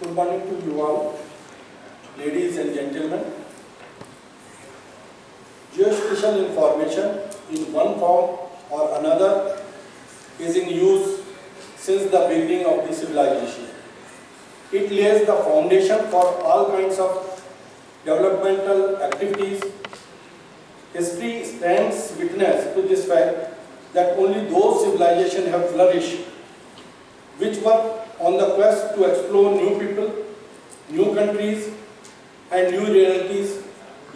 Good morning to you all, ladies and gentlemen. Geospatial information in one form or another is in use since the beginning of the civilization. It lays the foundation for all kinds of developmental activities. History stands witness to this fact that only those civilizations have flourished which were on the quest to explore new people, new countries and new realities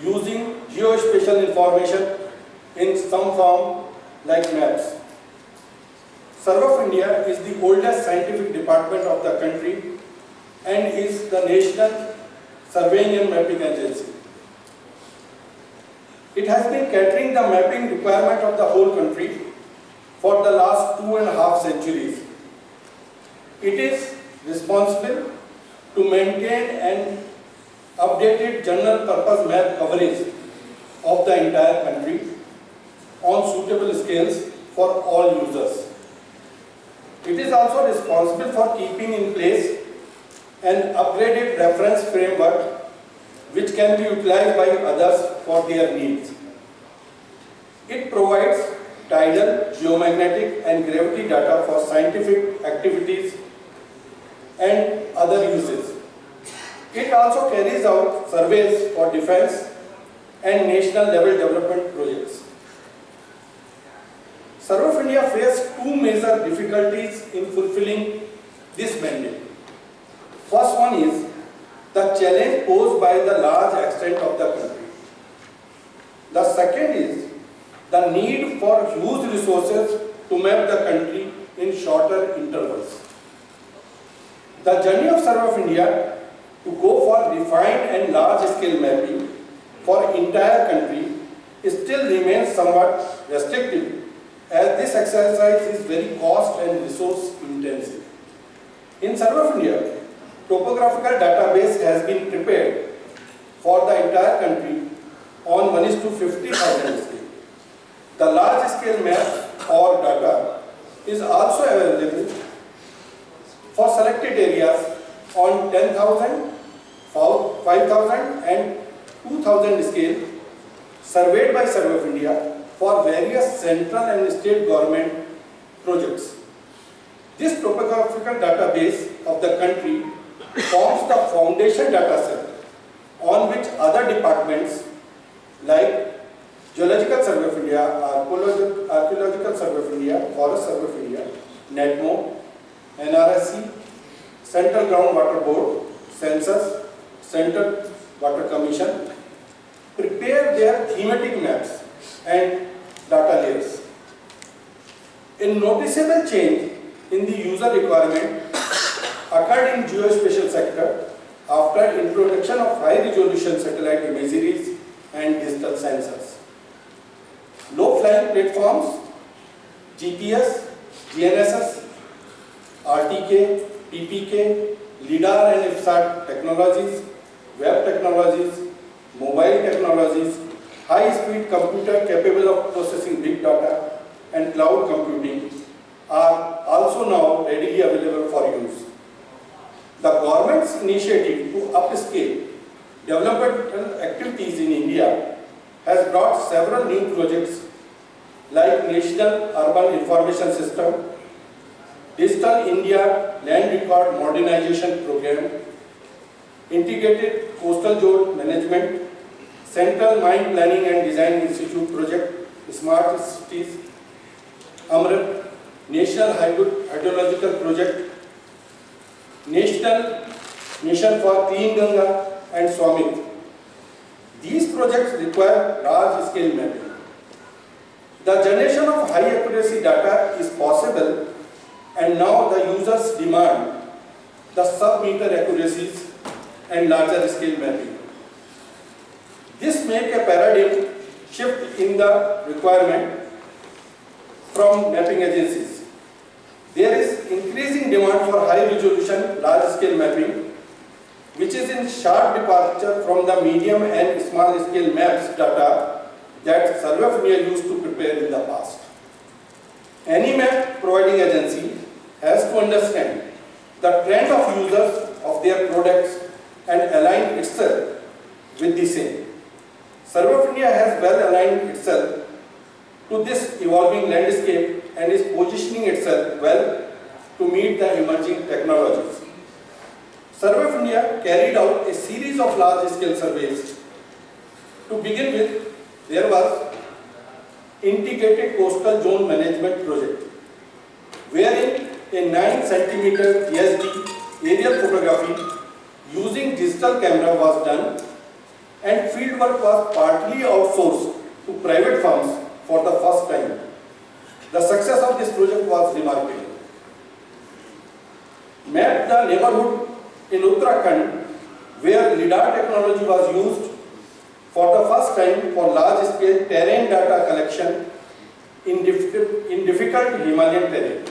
using geospatial information in some form like maps. Survey of India is the oldest scientific department of the country and is the national surveying and mapping agency. It has been catering the mapping requirement of the whole country for the last 2.5 centuries. It is responsible to maintain an updated general purpose map coverage of the entire country on suitable scales for all users. It is also responsible for keeping in place an upgraded reference framework which can be utilized by others for their needs. It provides tidal, geomagnetic and gravity data for scientific activities and other uses. It also carries out surveys for defense and national level development projects. Survey of India faced two major difficulties in fulfilling this mandate. First one is the challenge posed by the large extent of the country. The second is the need for huge resources to map the country in shorter intervals. The journey of Survey of India to go for refined and large-scale mapping for entire country still remains somewhat restrictive, as this exercise is very cost and resource intensive. In Survey of India, topographical database has been prepared for the entire country on 1:50,000 scale. The large-scale map or data is also available for selected areas on 10,000, 5,000 and 2,000 scale surveyed by Survey of India for various central and state government projects. This topographical database of the country forms the foundation data set on which other departments like Geological Survey of India, Archaeological Survey of India, Forest Survey of India, NETMO, NRSC, Central Groundwater Board, Census, Central Water Commission prepare their thematic maps and data layers. A noticeable change in the user requirement occurred in geospatial sector after introduction of high-resolution satellite imageries and digital sensors. Low-flying platforms, GPS, GNSS, RTK, PPK, LIDAR and IFSAT technologies, web technologies, mobile technologies, high-speed computer capable of processing big data and cloud computing are also now readily available for use. The government's initiative to upscale developmental activities in India has brought several new projects like National Urban Information System, Digital India Land Record Modernization Program, Integrated Coastal Zone Management, Central Mine Planning and Design Institute Project, Smart Cities, Amrit, National Hydrological Project, National Mission for Clean Ganga and Swamit. These projects require large-scale mapping. The generation of high-accuracy data is possible, and now the users demand the sub-meter accuracies and larger-scale mapping. This makes a paradigm shift in the requirement from mapping agencies. There is increasing demand for high-resolution, large-scale mapping, which is in sharp departure from the medium and small-scale maps data that Survey of India used to prepare in the past. Any map providing agency has to understand the trend of users of their products and align itself with the same. Survey of India has well aligned itself to this evolving landscape and is positioning itself well to meet the emerging technologies. Survey of India carried out a series of large-scale surveys. To begin with, there was Integrated Coastal Zone Management Project, wherein a 9 cm GSD aerial photography using digital camera was done and fieldwork was partly outsourced to private firms for the first time. The success of this project was remarkable. Mapped the neighborhood in Uttarakhand where LIDAR technology was used for the first time for large-scale terrain data collection in difficult Himalayan terrain.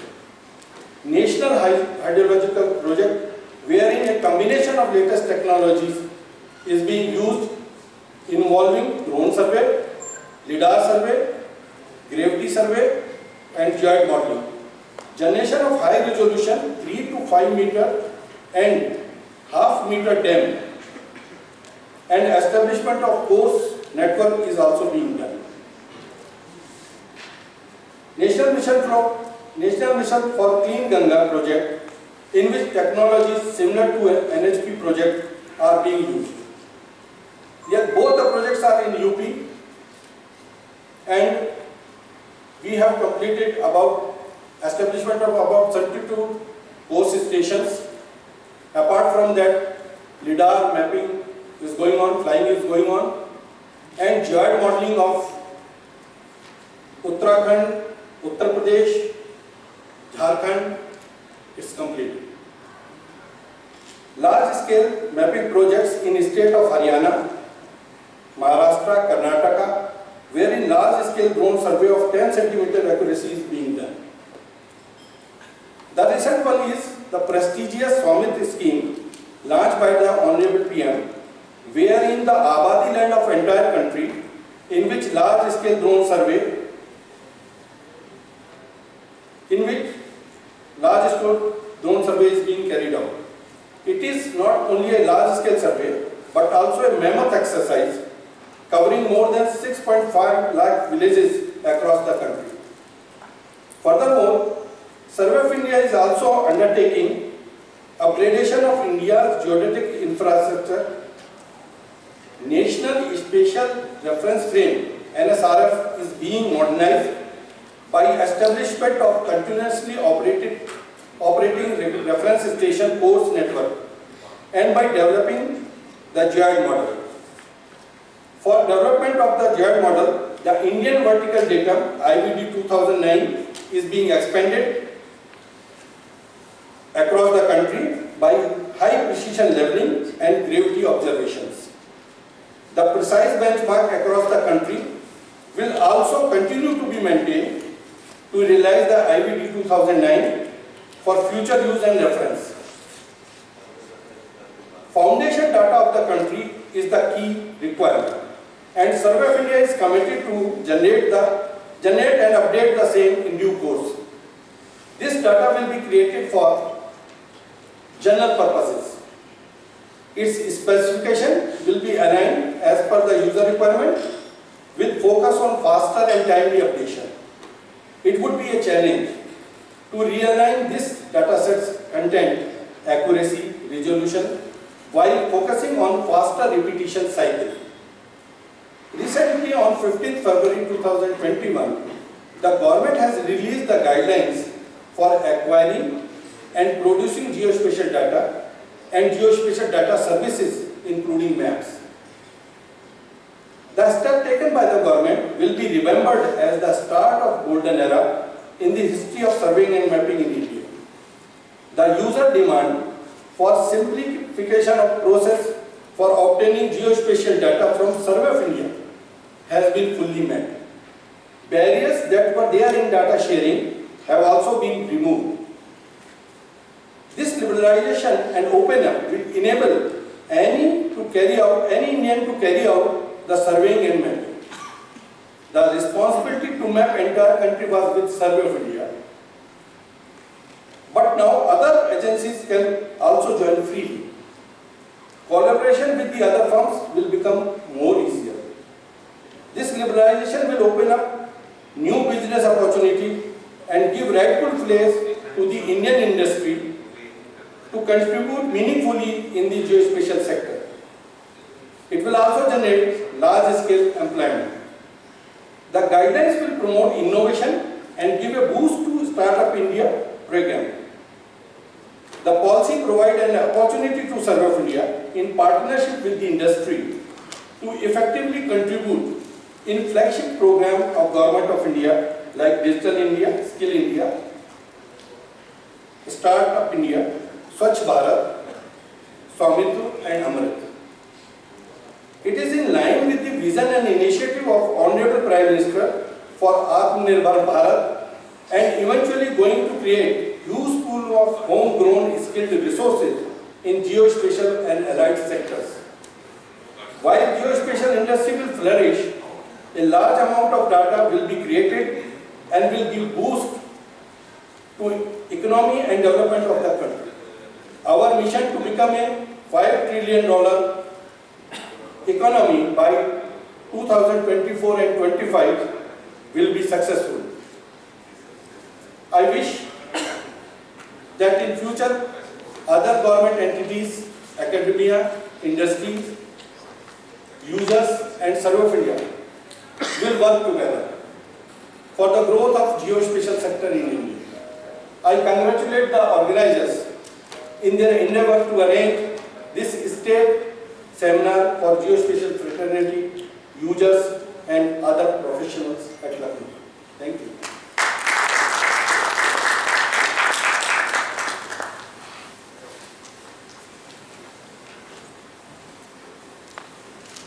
National Hydrological Project, wherein a combination of latest technologies is being used involving drone survey, LIDAR survey, gravity survey and geoid modeling. Generation of high resolution 3 to 5 meter and half meter dam and establishment of course network is also being done. National Mission for Clean Ganga project, in which technologies similar to an NHP project are being used. Yet both the projects are in UP and we have completed about establishment of about 32 course stations. Apart from that, LIDAR mapping is going on, flying is going on, and geoid modeling of Uttarakhand, Uttar Pradesh, Jharkhand is completed. Large-scale mapping projects in the state of Haryana, Maharashtra, Karnataka, wherein large-scale drone survey of 10 cm accuracy is being done. The recent one is the prestigious Swamit scheme launched by the Honorable PM, wherein the Abadi land of entire country, in which large-scale drone survey, is being carried out. It is not only a large-scale survey, but also a mammoth exercise covering more than 6.5 lakh villages across the country. Furthermore, Survey of India is also undertaking upgradation of India's geodetic infrastructure. National Spatial Reference Frame (NSRF) is being modernized by establishment of continuously operating reference station course network and by developing the geoid model. For development of the geoid model, the Indian Vertical Datum IVD 2009 is being expanded across the country by high precision leveling and gravity observations. The precise benchmark across the country will also continue to be maintained to realize the IVD 2009 for future use and reference. Foundation data of the country is the key requirement, and Survey of India is committed to generate and update the same in due course. This data will be created for general purposes. Its specification will be aligned as per the user requirement with focus on faster and timely updation. It would be a challenge to realign this dataset's content, accuracy, resolution while focusing on faster repetition cycle. Recently, on 15th February 2021, the government has released the guidelines for acquiring and producing geospatial data and geospatial data services, including maps. The step taken by the government will be remembered as the start of golden era in the history of surveying and mapping in India. The user demand for simplification of process for obtaining geospatial data from Survey of India has been fully met. Barriers that were there in data sharing have also been removed. This liberalization and open up will enable any Indian to carry out the surveying and mapping. The responsibility to map entire country was with Survey of India. But now other agencies can also join freely. Collaboration with the other firms will become more easier. This liberalization will open up new business opportunity and give rightful place to the Indian industry to contribute meaningfully in the geospatial sector. It will also generate large-scale employment. The guidelines will promote innovation and give a boost to Startup India program. The policy provides an opportunity to Survey of India in partnership with the industry to effectively contribute in flagship program of Government of India like Digital India, Skill India, Startup India, Swachh Bharat, Swamitra and Amrit. It is in line with the vision and initiative of Honorable Prime Minister for Atmanirbhar Bharat and eventually going to create huge pool of homegrown skilled resources in geospatial and allied sectors. While geospatial industry will flourish, a large amount of data will be created and will give boost to economy and development of the country. Our mission to become a $5 trillion economy by 2024 and 25 will be successful. I wish that in future other government entities, academia, industries, users and Survey of India will work together for the growth of geospatial sector in India. I congratulate the organizers in their endeavor to arrange this state seminar for geospatial fraternity, users and other professionals at Lucknow. Thank you.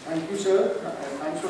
Thank you, sir. Thanks for